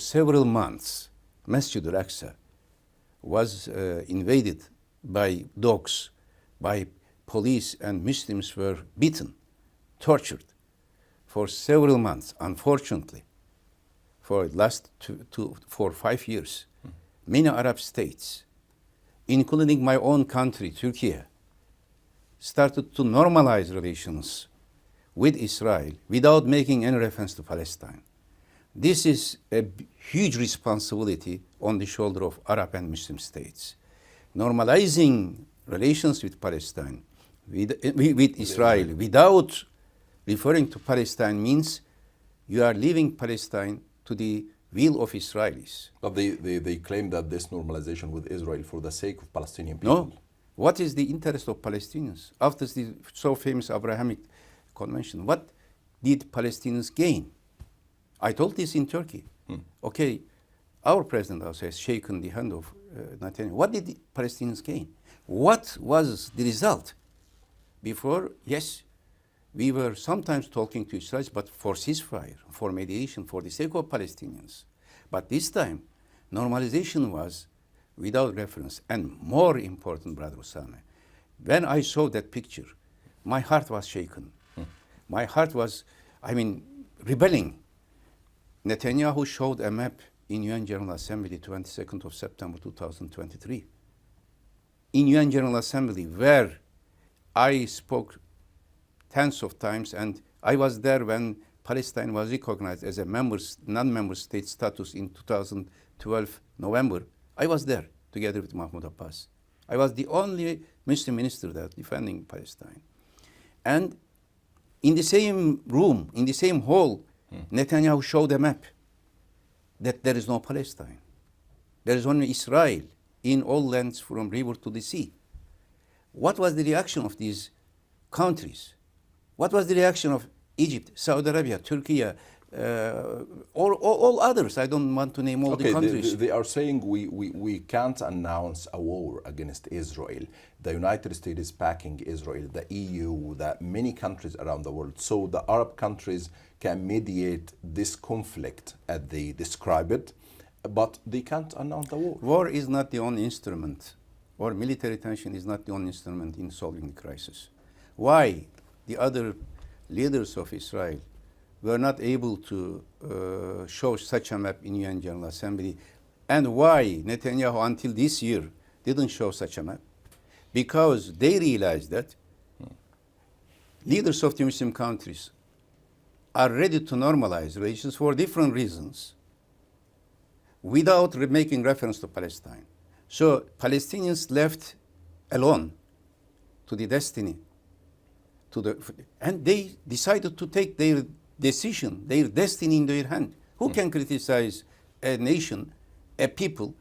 several months, Masjid al-Aqsa was invaded by dogs, by police, and Muslims were beaten, tortured for several months, unfortunately, for the last 4 or 5 years. Many Arab states, including my own country, Turkey, started to normalize relations with Israel without making any reference to Palestine. This is a huge responsibility on the shoulder of Arab and Muslim states. Normalizing relations with Palestine, with Israel, without referring to Palestine means you are leaving Palestine to the will of Israelis. But they claim that this normalization with Israel for the sake of Palestinian people. No. What is the interest of Palestinians? After the so famous Abrahamic Convention, what did Palestinians gain? I told this in Turkey. Okay, our president also has shaken the hand of Netanyahu. What did the Palestinians gain? What was the result? Before, yes, we were sometimes talking to Israelis, but for ceasefire, for mediation, for the sake of Palestinians. But this time, normalization was without reference. And more important, Brother Osama, when I saw that picture, my heart was shaken. My heart was, rebelling. Netanyahu showed a map in UN General Assembly 22nd of September 2023. In UN General Assembly, where I spoke tens of times, and I was there when Palestine was recognized as a non-member state status in 2012 November. I was there together with Mahmoud Abbas. I was the only Muslim minister there defending Palestine. And in the same room, in the same hall, Netanyahu showed a map that there is no Palestine. There is only Israel in all lands from river to the sea. What was the reaction of these countries? What was the reaction of Egypt, Saudi Arabia, Turkey, or all others? I don't want to name all the countries. They are saying we can't announce a war against Israel. The United States is backing Israel, the EU, the many countries around the world. So the Arab countries can mediate this conflict as they describe it, but they can't announce the war. War is not the only instrument, or military tension is not the only instrument in solving the crisis. Why the other leaders of Israel were not able to show such a map in UN General Assembly, and why Netanyahu until this year didn't show such a map? Because they realized that leaders of the Muslim countries are ready to normalize relations for different reasons without making reference to Palestine. So Palestinians left alone to the destiny, and they decided to take their decision, their destiny in their hand. Who can criticize a nation, a people,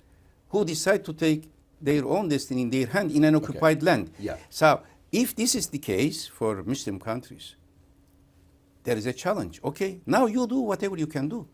who decide to take their own destiny in their hand in an occupied land? Yeah. So if this is the case for Muslim countries, there is a challenge. Okay, now you do whatever you can do.